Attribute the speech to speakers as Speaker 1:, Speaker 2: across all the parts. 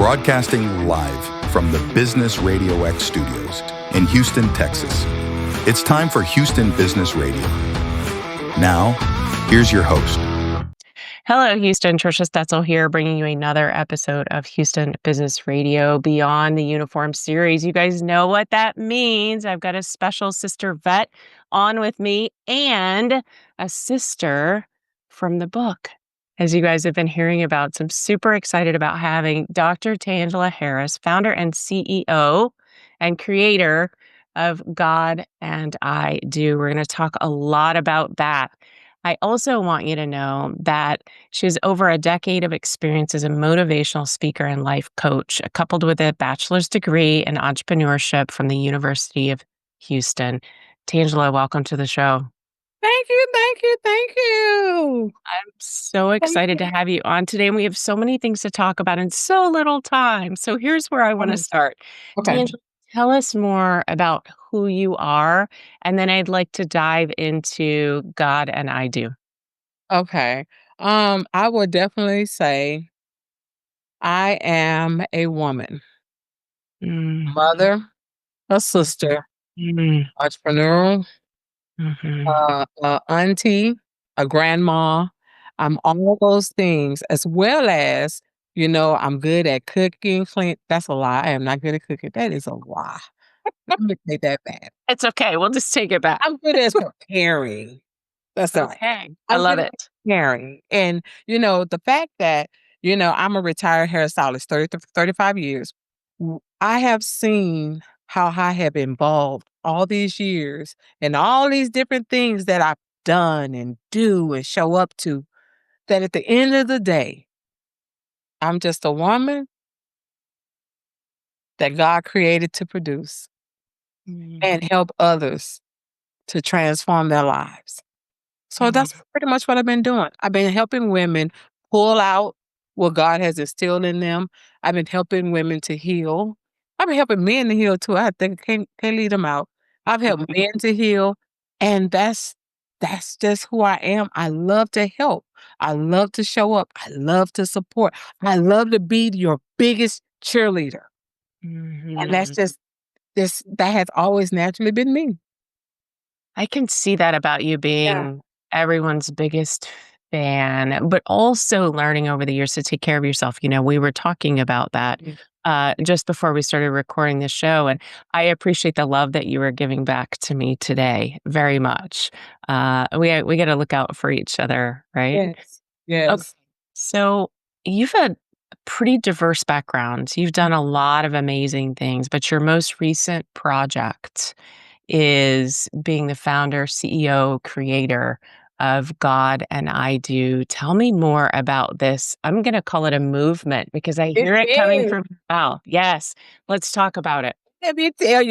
Speaker 1: broadcasting live from the Business Radio X studios in Houston, Texas. It's time for Houston Business Radio. Now, here's your host.
Speaker 2: Hello, Houston. Trisha Stetzel here, bringing you another episode of Houston Business Radio Beyond the Uniform series. You guys know what that means. I've got a special sister vet on with me and a sister from the book. As you guys have been hearing about, so I'm super excited about having Dr. Tangela Harris, founder and CEO and creator of God and I Do. We're going to talk a lot about that. I also want you to know that she has over a decade of experience as a motivational speaker and life coach, coupled with a bachelor's degree in entrepreneurship from the University of Houston. Tangela, welcome to the show.
Speaker 3: Thank you, thank you, thank you.
Speaker 2: I'm so excited to have you on today, and we have so many things to talk about in so little time. So here's where I want to start.
Speaker 3: Okay.
Speaker 2: Tangela, tell us more about who you are, and then I'd like to dive into God and I Do.
Speaker 3: Okay. I would definitely say I am a woman,
Speaker 2: Mm,
Speaker 3: mother, a sister,
Speaker 2: mm,
Speaker 3: entrepreneur,
Speaker 2: mhm,
Speaker 3: auntie, a grandma. I'm all those things, as well as, I'm good at cooking, clean. That's a lie. I am not good at cooking. That is a lie. Let me take that back.
Speaker 2: It's okay. We'll just take it back.
Speaker 3: I'm good at preparing. That's all right.
Speaker 2: Okay. I
Speaker 3: I'm
Speaker 2: love
Speaker 3: good at
Speaker 2: it.
Speaker 3: preparing. And, the fact that, I'm a retired hairstylist, 35 years. I have seen how I have involved all these years and all these different things that I've done and do and show up to, that at the end of the day, I'm just a woman that God created to produce
Speaker 2: Mm,
Speaker 3: and help others to transform their lives. So that's pretty much what I've been doing. I've been helping women pull out what God has instilled in them. I've been helping women to heal. I've been helping men to heal too. I think I can't leave them out. I've helped men to heal, and that's just who I am. I love to help. I love to show up. I love to support. I love to be your biggest cheerleader, and that's
Speaker 2: mhm.
Speaker 3: just this. That has always naturally been me.
Speaker 2: I can see that about you
Speaker 3: Yeah.
Speaker 2: being everyone's biggest fan, but also learning over the years to take care of yourself. We were talking about that
Speaker 3: Mm.
Speaker 2: just before we started recording the show, and I appreciate the love that you were giving back to me today very much. We got to look out for each other, right?
Speaker 3: Yes.
Speaker 2: Okay.
Speaker 3: Yes.
Speaker 2: So you've had a pretty diverse background. You've done a lot of amazing things, but your most recent project is being the founder, CEO, creator of God and I Do. Tell me more about this. I'm going to call it a movement because I
Speaker 3: It
Speaker 2: hear it coming
Speaker 3: is.
Speaker 2: from Wow. Yes. Let's talk about it.
Speaker 3: Let me tell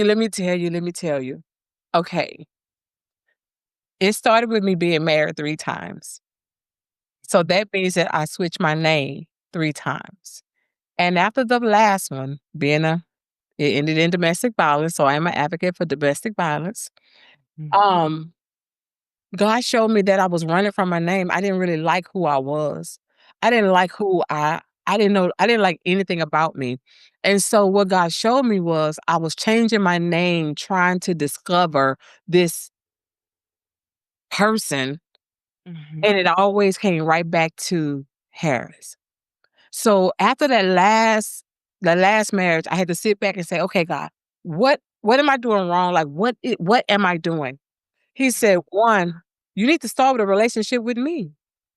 Speaker 3: you. Okay. It started with me being married 3 times. So that means that I switched my name 3 times. And after the last one, it ended in domestic violence, so I am an advocate for domestic violence.
Speaker 2: Mhm.
Speaker 3: Um, God showed me that I was running from my name. I didn't really like who I was. I didn't like I didn't know I didn't like anything about me. And so what God showed me was I was changing my name trying to discover this person,
Speaker 2: Mhm.
Speaker 3: and it always came right back to Harris. So after the last marriage, I had to sit back and say, "Okay, God, what am I doing wrong? Like what am I doing?" He said, "One, you need to start with a relationship with me."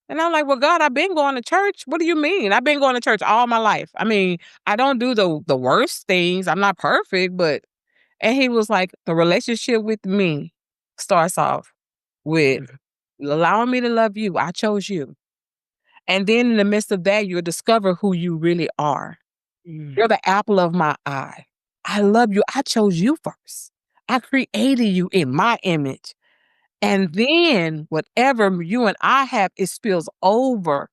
Speaker 3: And I'm like, "Well, God, I've been going to church. What do you mean? I've been going to church all my life. I mean, I don't do the worst things. I'm not perfect, but." And he was like, "The relationship with me starts off with allowing me to love you. I chose you. And then in the midst of that, you'll discover who you really are.
Speaker 2: Mhm.
Speaker 3: You're the apple of my eye. I love you. I chose you first. I created you in my image. And then whatever you and I have, it spills over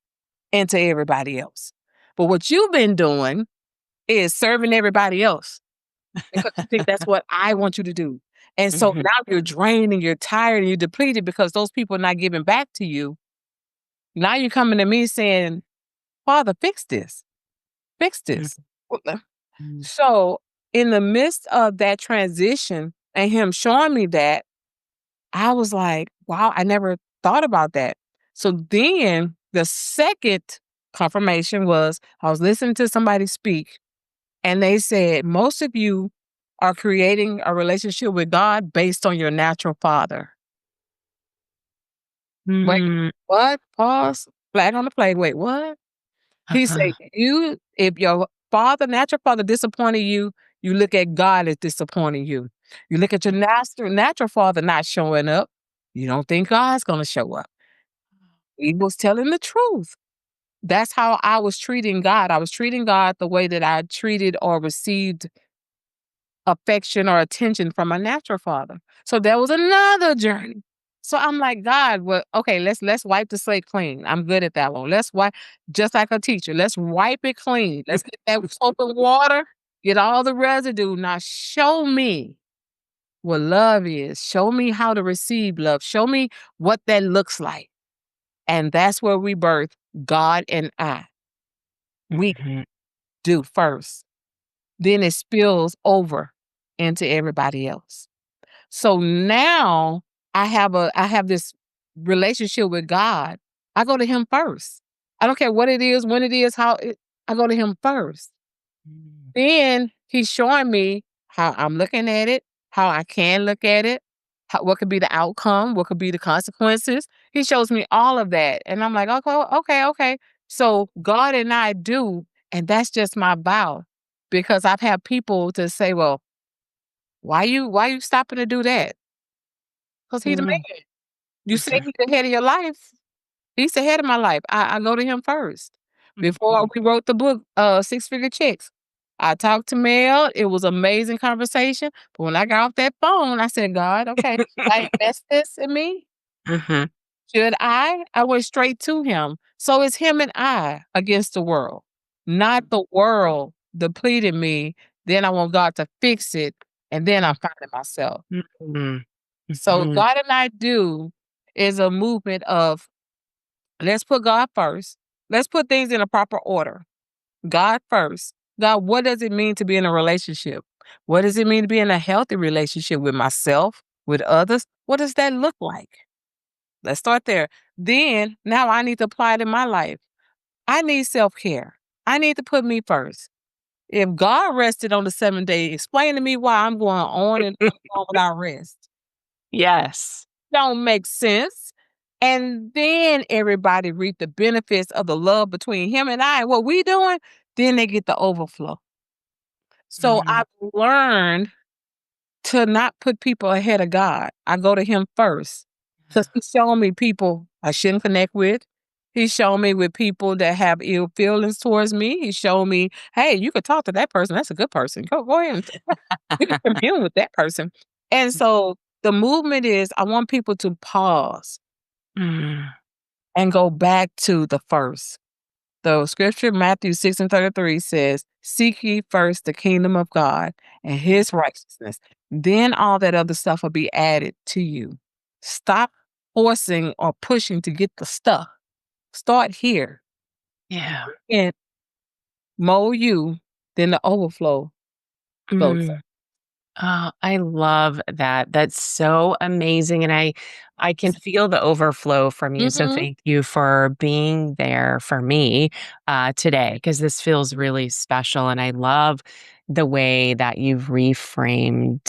Speaker 3: into everybody else. But what you've been doing is serving everybody else because you think that's what I want you to do. And so
Speaker 2: Mhm.
Speaker 3: now you're drained and you're tired and you're depleted because those people are not giving back to you. Now you're coming to me saying, Father, fix this. Fix
Speaker 2: Mhm.
Speaker 3: this.
Speaker 2: Mm.
Speaker 3: So, in the midst of that transition and him showing me that, I was like, wow, I never thought about that. So then the second confirmation was I was listening to somebody speak, and they said, most of you are creating a relationship with God based on your natural father. Wait,
Speaker 2: Mm.
Speaker 3: what? Pause. Flag on the plate. Wait, what? He said,
Speaker 2: Uh-huh.
Speaker 3: if your natural father disappointed you, you look at God as disappointing you. You look at your natural father not showing up, you don't think God's gonna show up. He was telling the truth. That's how I was treating God. I was treating God the way that I treated or received affection or attention from my natural father. So there was another journey. So I'm like, God, well, okay, let's wipe the slate clean. I'm good at that one. Let's wipe just like a teacher. Let's wipe it clean. Let's get that soap and water, get all the residue. Now show me what love is. Show me how to receive love. Show me what that looks like. And that's where we birth God and I. We
Speaker 2: Mhm.
Speaker 3: do first. Then it spills over into everybody else. So now I have this relationship with God. I go to him first. I don't care what it is, when it is, I go to him first.
Speaker 2: Mm.
Speaker 3: Then he's showing me how I'm looking at it, how I can look at it, what could be the outcome, what could be the consequences. He shows me all of that. And I'm like, okay, okay, okay. So God and I do, and that's just my vow. Because I've had people to say, well, why you stopping to do that? Because he the
Speaker 2: Mm.
Speaker 3: man. You say he's the head of your life. He's the head of my life. I go to him first. Before
Speaker 2: Mhm.
Speaker 3: we wrote the book, Six Figure Chicks, I talked to Mel. It was amazing conversation. But when I got off that phone, I said, God, okay, should I invest this in me?
Speaker 2: Mhm.
Speaker 3: Should I? I went straight to him. So it's him and I against the world, not the world depleting me. Then I want God to fix it. And then I'm finding myself.
Speaker 2: Mhm.
Speaker 3: So
Speaker 2: Mhm.
Speaker 3: God and I do is a movement of let's put God first. Let's put things in a proper order. God first. God, what does it mean to be in a relationship? What does it mean to be in a healthy relationship with myself, with others? What does that look like? Let's start there. Then, now I need to apply it in my life. I need self care. I need to put me first. If God rested on the seventh day, explain to me why I'm going on and on without rest.
Speaker 2: Yes.
Speaker 3: Don't make sense. And then everybody reap the benefits of the love between him and I. What we doing, then they get the overflow. So
Speaker 2: Mm.
Speaker 3: I've learned to not put people ahead of God. I go to him first. Because he's showing me people I shouldn't connect with. He's showing me with people that have ill feelings towards me. He's showing me, hey, you could talk to that person. That's a good person. Go ahead and you can commune with that person. And so the movement is I want people to pause
Speaker 2: Mm.
Speaker 3: and go back to the first. The scripture, Matthew 6:33 says, seek ye first the kingdom of God and his righteousness. Then all that other stuff will be added to you. Stop forcing or pushing to get the stuff. Start here
Speaker 2: Yeah.
Speaker 3: and mold you, then the overflow goes.
Speaker 2: Mm. Oh, I love that. That's so amazing, and I can feel the overflow from you, so
Speaker 3: Mm-hmm.
Speaker 2: thank you for being there for me, today, because this feels really special, and I love the way that you've reframed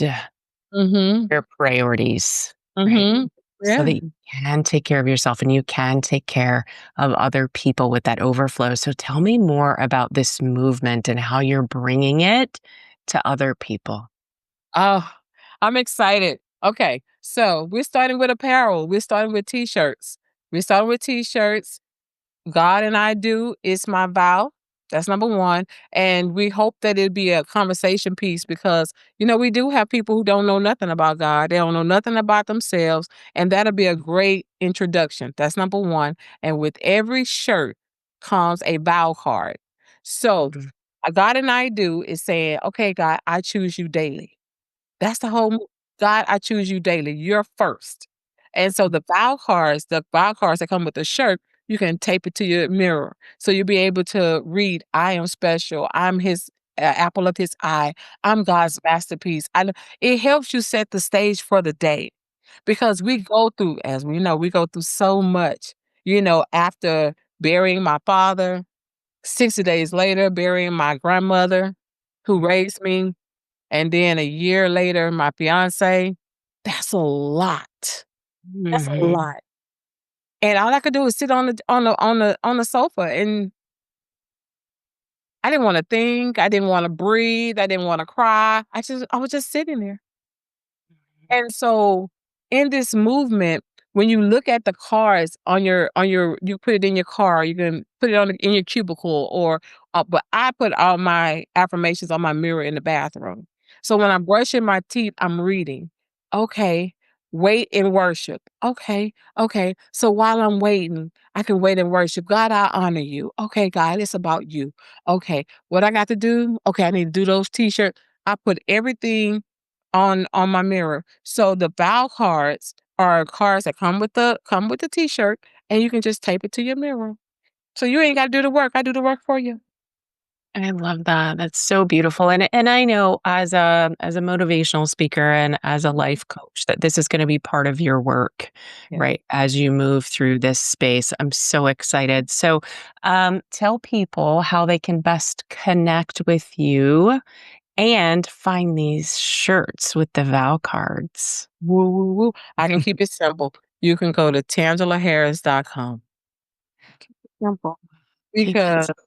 Speaker 3: Mm-hmm.
Speaker 2: your priorities, right?
Speaker 3: Mm-hmm.
Speaker 2: So
Speaker 3: Yeah.
Speaker 2: that you can take care of yourself and you can take care of other people with that overflow. So tell me more about this movement and how you're bringing it to other people.
Speaker 3: Oh, I'm excited. Okay, so we're starting with apparel. We're starting with t-shirts. We're starting with t-shirts. God and I do. It's my vow. That's number one. And we hope that it'd be a conversation piece because, we do have people who don't know nothing about God. They don't know nothing about themselves. And that'll be a great introduction. That's number one. And with every shirt comes a vow card. So,
Speaker 2: Mhm.
Speaker 3: God and I do is saying, okay, God, I choose you daily. That's the whole God, I choose you daily. You're first. And so the vow cards that come with the shirt, you can tape it to your mirror. So you'll be able to read, I am special. I'm his apple of his eye. I'm God's masterpiece. It helps you set the stage for the day because we go through, as we know, we go through so much, after burying my father, 60 days later, burying my grandmother who raised me, and then a year later, my fiance. That's a lot. That's a
Speaker 2: Mhm.
Speaker 3: lot. And all I could do was sit on the sofa, and I didn't wanna think, I didn't wanna breathe, I didn't wanna cry. I was just sitting there. And so in this movement, when you look at the cards on your you put it in your car, you can put it in your cubicle or but I put all my affirmations on my mirror in the bathroom. So when I'm brushing my teeth, I'm reading. Okay, wait and worship. Okay, okay. So while I'm waiting, I can wait and worship. God, I honor you. Okay, God, it's about you. Okay, what I got to do? Okay, I need to do those t-shirts. I put everything on my mirror. So the vow cards are cards that come with the t-shirt, and you can just tape it to your mirror. So you ain't gotta do the work. I do the work for you.
Speaker 2: I love that. That's so beautiful. And I know as a motivational speaker and as a
Speaker 3: Mhm.
Speaker 2: life coach that this is going to be part of your work,
Speaker 3: Yeah.
Speaker 2: right? As you move through this space. I'm so excited. So tell people how they can best connect with you and find these shirts with the vow cards.
Speaker 3: Woo, woo, woo. I can keep it simple. You can go to tangelaharris.com. Simple.
Speaker 2: Keep it
Speaker 3: Because
Speaker 2: simple.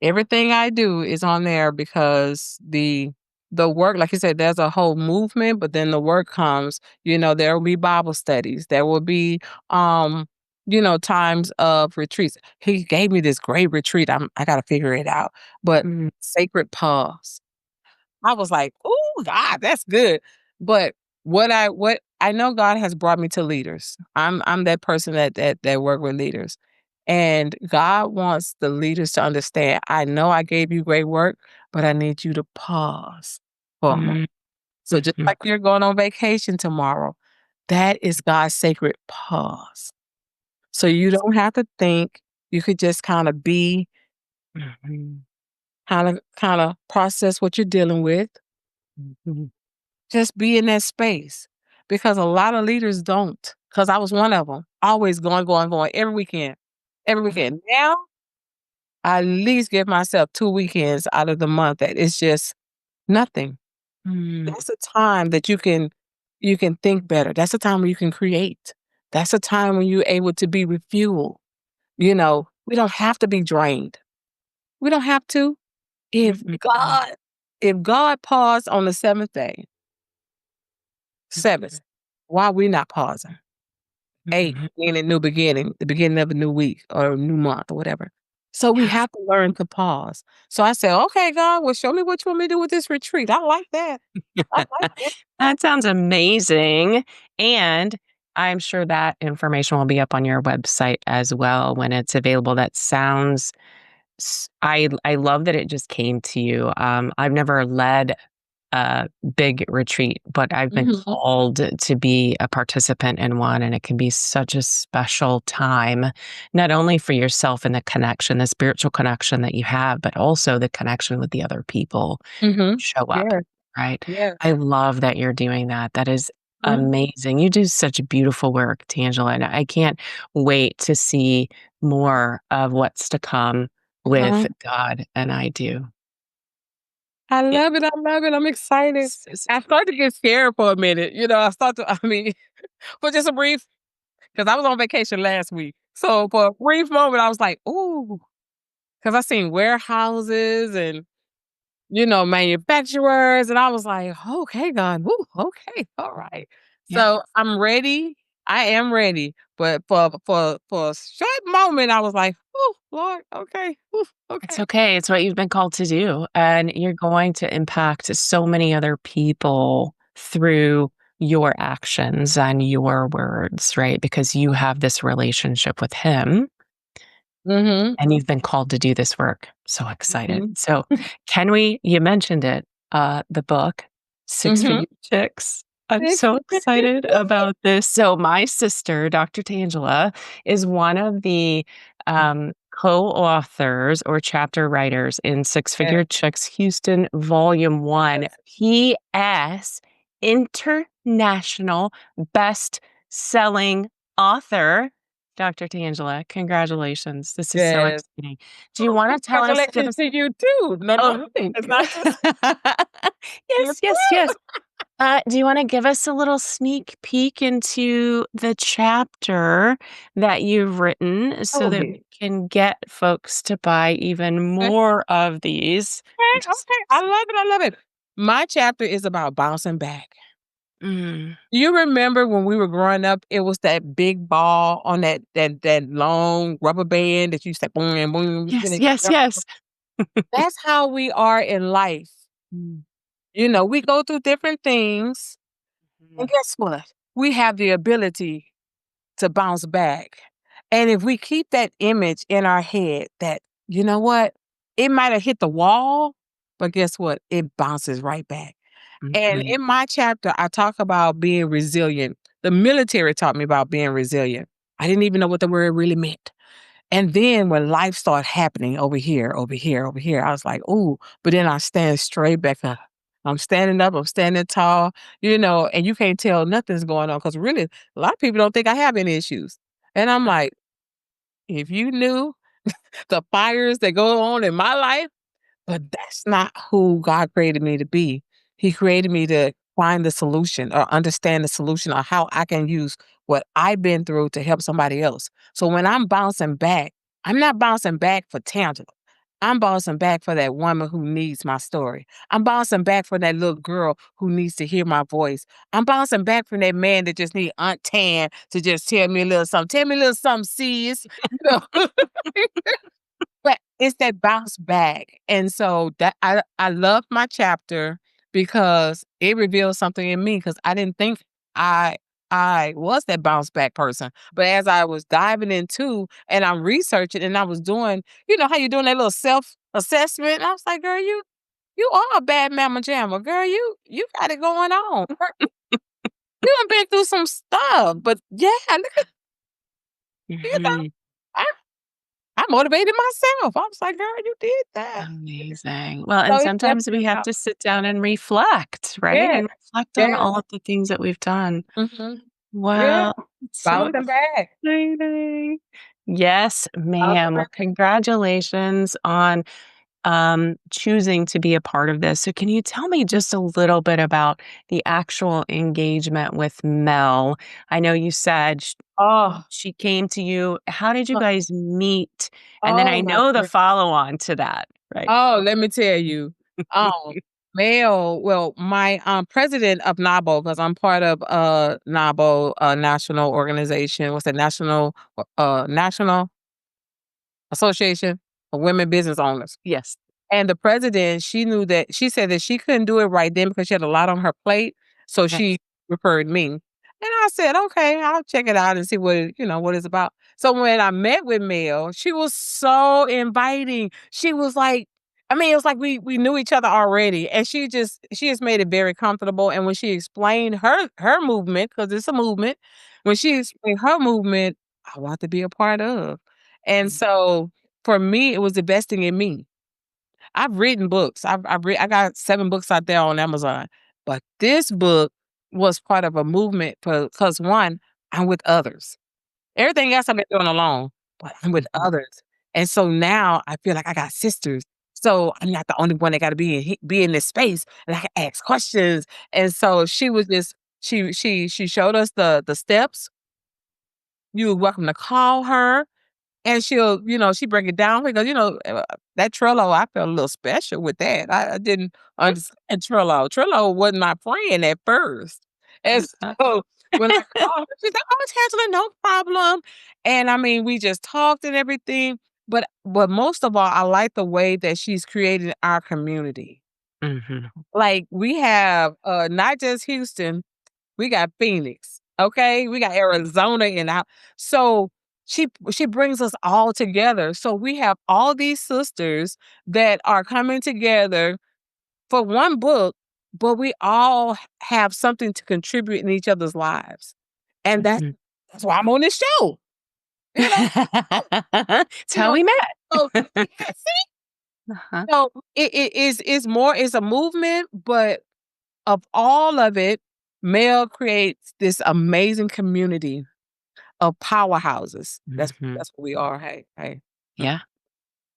Speaker 3: everything I do is on there because the work, like you said, there's a whole movement, but then the work comes, there will be Bible studies. There will be times of retreats. He gave me this great retreat. I gotta figure it out. But
Speaker 2: Mm,
Speaker 3: sacred pause. I was like, "Ooh, God, that's good." But what I know God has brought me to leaders. I'm that person that work with leaders. And God wants the leaders to understand, I know I gave you great work, but I need you to pause for a moment.
Speaker 2: mm,
Speaker 3: So just
Speaker 2: mhm,
Speaker 3: like you're going on vacation tomorrow, that is God's sacred pause. So you don't have to think. You could just kind of be,
Speaker 2: mhm,
Speaker 3: kind of process what you're dealing with.
Speaker 2: mhm,
Speaker 3: Just be in that space because a lot of leaders don't. Because I was one of them, always going, going, going every weekend, every weekend. Now, I at least give myself 2 weekends out of the month that it's just nothing.
Speaker 2: mm,
Speaker 3: That's a time that you can think better. That's a time when you can create. That's a time when you're able to be refueled. We don't have to be drained. We don't have to. If
Speaker 2: mhm,
Speaker 3: God if God paused on the 7th day, 7th, why we not pausing? 8,
Speaker 2: mhm.
Speaker 3: being a new beginning, the beginning of a new week or a new month or whatever. So we
Speaker 2: Yes.
Speaker 3: have to learn to pause. So I said, "Okay, God, well, show me what you want me to do with this retreat. I like that. I like that."
Speaker 2: That sounds amazing. And I'm sure that information will be up on your website as well when it's available. That sounds I love that it just came to you. I've never led a big retreat, but I've been
Speaker 3: Mhm,
Speaker 2: called to be a participant in one, and it can be such a special time, not only for yourself and the connection, the spiritual connection that you have, but also the connection with the other people
Speaker 3: mhm.
Speaker 2: show up,
Speaker 3: Yeah,
Speaker 2: right?
Speaker 3: yeah.
Speaker 2: I love that you're doing that. That is
Speaker 3: Mhm,
Speaker 2: amazing. You do such beautiful work, Tangela, and I can't wait to see more of what's to come with
Speaker 3: mhm.
Speaker 2: God and I do.
Speaker 3: I
Speaker 2: Yeah.
Speaker 3: love it, I love it, I'm excited. I started to get scared for a minute, I start to I mean, for just a brief, because I was on vacation last week. So for a brief moment, I was like, "Ooh," because I seen warehouses and manufacturers, and I was like, "Okay, God, woo, okay, all right."
Speaker 2: Yeah.
Speaker 3: So I'm ready. I am ready, but for a short moment, I was like, "Oh, Lord, okay, whew,
Speaker 2: It's
Speaker 3: okay."
Speaker 2: okay. It's what you've been called to do. And you're going to impact so many other people through your actions and your words, right? Because you have this relationship with Him
Speaker 3: Mhm,
Speaker 2: and you've been called to do this work. So excited.
Speaker 3: mhm,
Speaker 2: So, you mentioned it, the book, Six
Speaker 3: mhm.
Speaker 2: Figure Chicks. I'm so excited about this. So, my sister, Dr. Tangela, is one of the co-authors or chapter writers in Six Figure Chicks Houston Volume 1. P.S. International best-selling author, Dr. Tangela. Congratulations. This is so
Speaker 3: Yes.
Speaker 2: exciting. Do you want to tell us?
Speaker 3: Congratulations to you too. No,
Speaker 2: Oh,
Speaker 3: no,
Speaker 2: thank
Speaker 3: it's
Speaker 2: you.
Speaker 3: not just you
Speaker 2: Yes, yes, yes. Do you want to give us a little sneak peek into the chapter that you've written so that
Speaker 3: Okay.
Speaker 2: we can get folks to buy even more of these?
Speaker 3: Okay, okay. I love it. I love it. My chapter is about bouncing back.
Speaker 2: Mm.
Speaker 3: You remember when we were growing up, it was that big ball on that long rubber band that you said boom, boom, spin
Speaker 2: Yes,
Speaker 3: it.
Speaker 2: yes, yes.
Speaker 3: That's how we are in life.
Speaker 2: Mm.
Speaker 3: We go through different things, and
Speaker 2: Mhm.
Speaker 3: guess what? We have the ability to bounce back. And if we keep that image in our head that, you know what, it might have hit the wall, but guess what? It bounces right back. And
Speaker 2: Mhm.
Speaker 3: in my chapter, I talk about being resilient. The military taught me about being resilient. I didn't even know what the word really meant. And then when life started happening over here, over here, over here, I was like, ooh, but then I stand straight back up. I'm standing up, I'm standing tall, and you can't tell nothing's going on because really, a lot of people don't think I have any issues. And I'm like, if you knew the fires that go on in my life, but that's not who God created me to be. He created me to find the solution or understand the solution or how I can use what I've been through to help somebody else. So when I'm bouncing back, I'm not bouncing back for Tangela. I'm bouncing back for that woman who needs my story. I'm bouncing back for that little girl who needs to hear my voice. I'm bouncing back from that man that just need Aunt Tan to just tell me a little something. Tell me a little something, sis. You know? But it's that bounce back, and so that I love my chapter because it reveals something in me. Because I didn't think I I was that bounce back person, but as I was diving into and I'm researching and I was doing, how you doing that little self-assessment, I was like, "Girl, you are a bad mama jamma. Girl, you got it going on. You done been through some stuff, but yeah, look at you know,
Speaker 2: Mhm.
Speaker 3: I I motivated myself. I was like, "Girl, you did that."
Speaker 2: Amazing. Well,
Speaker 3: So
Speaker 2: and
Speaker 3: it's
Speaker 2: sometimes we
Speaker 3: definitely
Speaker 2: have
Speaker 3: about
Speaker 2: to sit down and reflect, right?
Speaker 3: yeah,
Speaker 2: And reflect on
Speaker 3: yes,
Speaker 2: all of the things that we've done.
Speaker 3: mhm, yeah,
Speaker 2: Wow, it's so
Speaker 3: bouncing back,
Speaker 2: exciting. Yes,
Speaker 3: bouncing
Speaker 2: ma'am. Well,
Speaker 3: back.
Speaker 2: congratulations on choosing to be a part of this. So, can you tell me just a little bit about the actual engagement with Mel? I know you said
Speaker 3: Oh,
Speaker 2: she came to you. How did you
Speaker 3: uh,
Speaker 2: guys meet? And then
Speaker 3: oh
Speaker 2: I
Speaker 3: my
Speaker 2: know the
Speaker 3: goodness.
Speaker 2: follow on to that, right?
Speaker 3: Oh, let me tell you, um, my, president of NABO, because 'cause I'm part of, NABO, national organization. What's that? National Association of Women Business Owners.
Speaker 2: Yes.
Speaker 3: And the president, she said that she couldn't do it right then because she had a lot on her plate, so
Speaker 2: Okay.
Speaker 3: she referred me. And I said, "Okay, I'll check it out and see what it's about." So when I met with Mel, she was so inviting. She was like, I mean, it was like we knew each other already, and she just made it very comfortable. And when she explained her movement, because it's a movement, when she explained her movement, I want to be a part of. And
Speaker 2: Mm,
Speaker 3: so for me, it was investing in me. I've written books. I got 7 books out there on Amazon, but this book was part of a movement because 1, I'm with others. Everything else I've been doing alone, but I'm with
Speaker 2: mhm,
Speaker 3: others, and so now I feel like I got sisters, so I'm not the only one that gotta be in this space, and I can ask questions, and so she was just she showed us the steps. You were welcome to call her. And she break it down because, that Trello, I felt a little special with that. I didn't understand Trello. Trello wasn't my friend at first. And
Speaker 2: uh,
Speaker 3: so when I called her, she's like, "Oh, Tangela, no problem." And I mean, we just talked and everything. But most of all, I like the way that she's created our community.
Speaker 2: mhm,
Speaker 3: Like we have not just Houston, we got Phoenix, okay? We got Arizona and out. So she brings us all together. So we have all these sisters that are coming together for one book, but we all have something to contribute in each other's lives. And
Speaker 2: mhm.
Speaker 3: that's why I'm on this show. You know,
Speaker 2: That's
Speaker 3: you
Speaker 2: how
Speaker 3: know,
Speaker 2: we
Speaker 3: so
Speaker 2: met.
Speaker 3: yeah, see?
Speaker 2: Uh-huh.
Speaker 3: So it is more, it's a movement, but of all of it, Mel creates this amazing community of powerhouses.
Speaker 2: Mhm.
Speaker 3: That's what we are. Hey, hey.
Speaker 2: Yeah.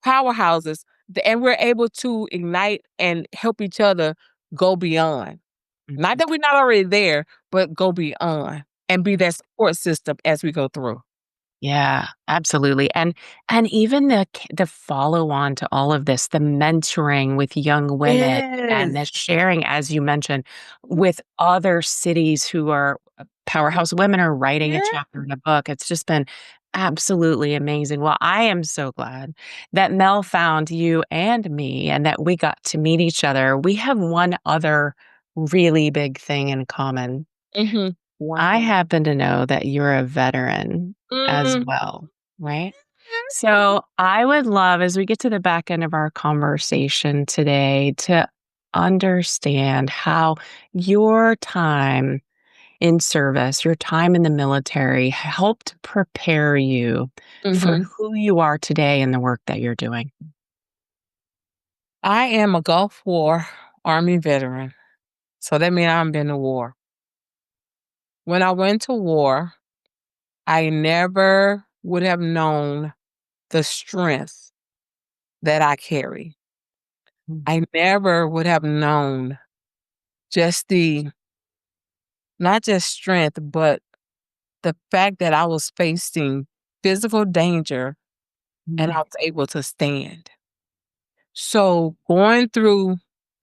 Speaker 3: Powerhouses. And we're able to ignite and help each other go beyond. Not
Speaker 2: Mhm.
Speaker 3: that we're not already there, but go beyond and be that support system as we go through.
Speaker 2: Yeah, absolutely. And even the follow on to all of this, the mentoring with young women and the
Speaker 3: Yes.
Speaker 2: sharing, as you mentioned, with other cities who are powerhouse women are writing a
Speaker 3: Yeah.
Speaker 2: chapter in a book. It's just been absolutely amazing. Well, I am so glad that Mel found you and me and that we got to meet each other. We have one other really big thing in common.
Speaker 3: Mhm. One
Speaker 2: I
Speaker 3: thing.
Speaker 2: happen to know that you're a veteran as
Speaker 3: Mm.
Speaker 2: well, right? So I would love, as we get to the back end of our conversation today, to understand how your time in service, your time in the military helped prepare you for
Speaker 3: Mhm.
Speaker 2: who you are today and the work that you're doing.
Speaker 3: I am a Gulf War Army veteran, so that means I've been to war. When I went to war, I never would have known the strength that I carry.
Speaker 2: Mm,
Speaker 3: I never would have known just the not just strength, but the fact that I was facing physical danger and I
Speaker 2: mm,
Speaker 3: was able to stand. So going through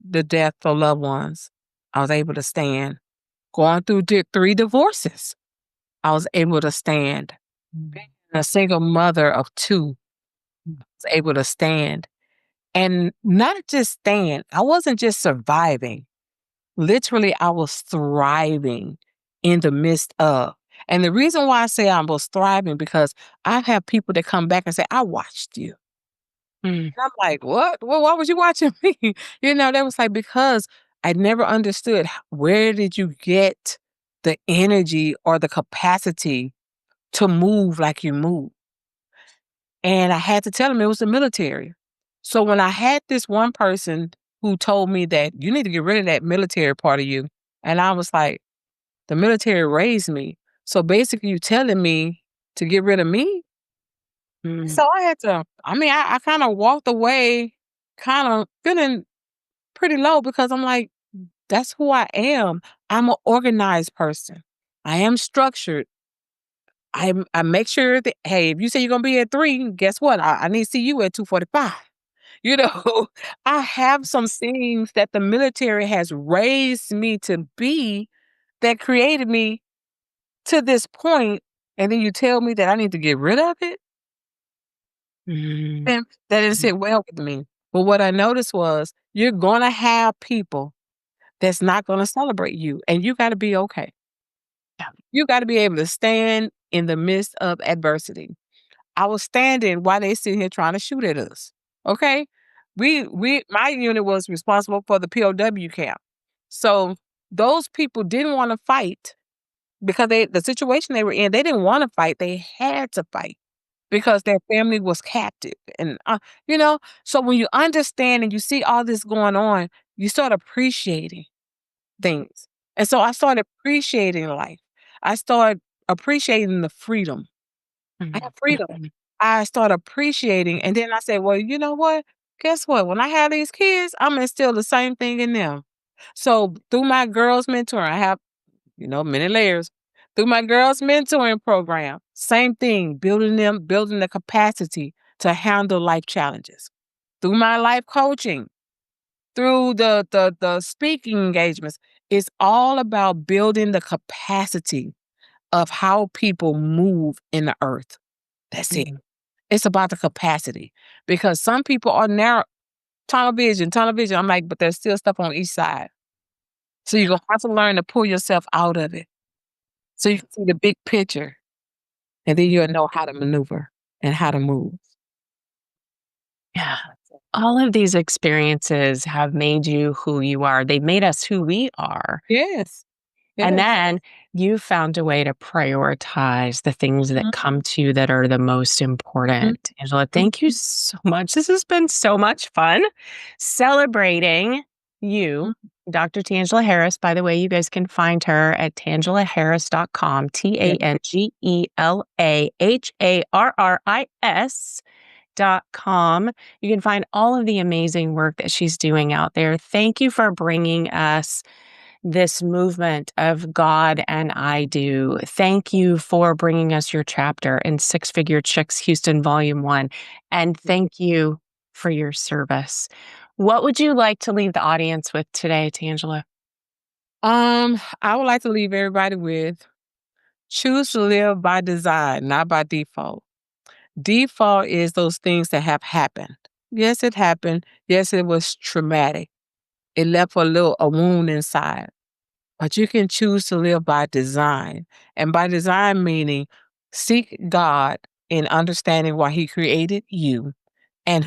Speaker 3: the death of loved ones, I was able to stand. Going through 3 divorces, I was able to stand.
Speaker 2: mm,
Speaker 3: Being a single mother of 2,
Speaker 2: mm,
Speaker 3: I was able to stand. And not just stand, I wasn't just surviving. Literally, I was thriving in the midst of. And the reason why I say I was thriving because I have people that come back and say, "I watched you."
Speaker 2: mm,
Speaker 3: And I'm like, "What? Well, why was you watching me?" They was like, "Because I never understood where did you get the energy or the capacity to move like you move?" And I had to tell him it was the military. So when I had this one person who told me that you need to get rid of that military part of you, and I was like, the military raised me. So basically, you telling me to get rid of me?
Speaker 2: mm,
Speaker 3: So I had to, I kind of walked away, kind of feeling pretty low because I'm like, that's who I am. I'm an organized person. I am structured. I make sure that, hey, if you say you're gonna be at 3, guess what? I need to see you at 2:45. You know, I have some things that the military has raised me to be that created me to this point, and then you tell me that I need to get rid of it?
Speaker 2: mm,
Speaker 3: And that didn't
Speaker 2: mm,
Speaker 3: sit well with me. But what I noticed was you're gonna have people that's not gonna celebrate you, and you gotta be okay.
Speaker 2: yeah,
Speaker 3: You gotta be able to stand in the midst of adversity. I was standing while they sitting here trying to shoot at us. Okay? We my unit was responsible for the POW camp. So those people didn't want to fight because the situation they were in, they didn't want to fight. They had to fight because their family was captive. And so when you understand and you see all this going on, you start appreciating things. And so I started appreciating life. I started appreciating the freedom. I
Speaker 2: mm,
Speaker 3: have freedom.
Speaker 2: mm,
Speaker 3: I started appreciating, and then I said, "Well, you know what? Guess what? When I have these kids, I'm instill the same thing in them." So through my girls mentoring, I have many layers. Through my girls mentoring program, same thing, building the capacity to handle life challenges. Through my life coaching, through the speaking engagements, it's all about building the capacity of how people move in the earth. That's it.
Speaker 2: mm.
Speaker 3: It's about the capacity because some people are narrow tunnel vision, tunnel vision. I'm like, but there's still stuff on each side. So you're gonna have to learn to pull yourself out of it so you can see the big picture, and then you'll know how to maneuver and how to move.
Speaker 2: Yeah. All of these experiences have made you who you are. They've made us who we are.
Speaker 3: Yes.
Speaker 2: And
Speaker 3: Yes.
Speaker 2: then you found a way to prioritize the things that come to you that are the most important. Angela, thank you so much. This has been so much fun celebrating you, Dr. Tangela Harris. By the way, you guys can find her at tangelaharris.com, TangelaHarris.com. You can find all of the amazing work that she's doing out there. Thank you for bringing us this movement of God and I Do. Thank you for bringing us your chapter in Six Figure Chicks Houston Volume 1. And thank you for your service. What would you like to leave the audience with today, Tangela?
Speaker 3: I would like to leave everybody with choose to live by design, not by default. Default is those things that have happened. Yes, it happened. Yes, it was traumatic. It left a wound inside. But you can choose to live by design. And by design meaning seek God in understanding why he created you and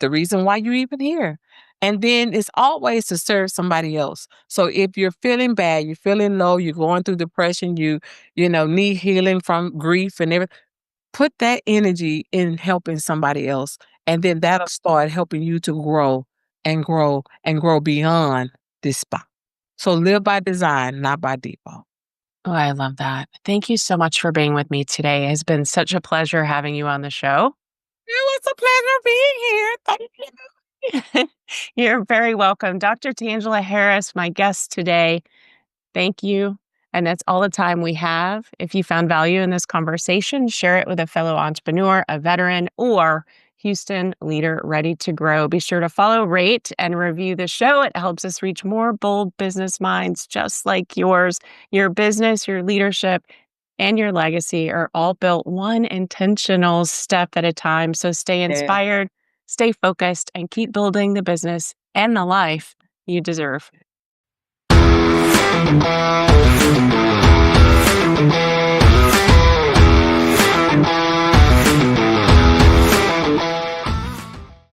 Speaker 3: the reason why you're even here. And then it's always to serve somebody else. So if you're feeling bad, you're feeling low, you're going through depression, you need healing from grief and everything, put that energy in helping somebody else. And then that'll start helping you to grow and grow and grow beyond this spot. So live by design, not by default.
Speaker 2: Oh, I love that. Thank you so much for being with me today. It has been such a pleasure having you on the show.
Speaker 3: It was a pleasure being here. Thank you.
Speaker 2: You're very welcome. Dr. Tangela Harris, my guest today. Thank you. And that's all the time we have. If you found value in this conversation, share it with a fellow entrepreneur, a veteran, or Houston leader ready to grow. Be sure to follow, rate, and review the show. It helps us reach more bold business minds just like yours. Your business, your leadership, and your legacy are all built one intentional step at a time. So stay inspired, stay focused, and keep building the business and the life you deserve.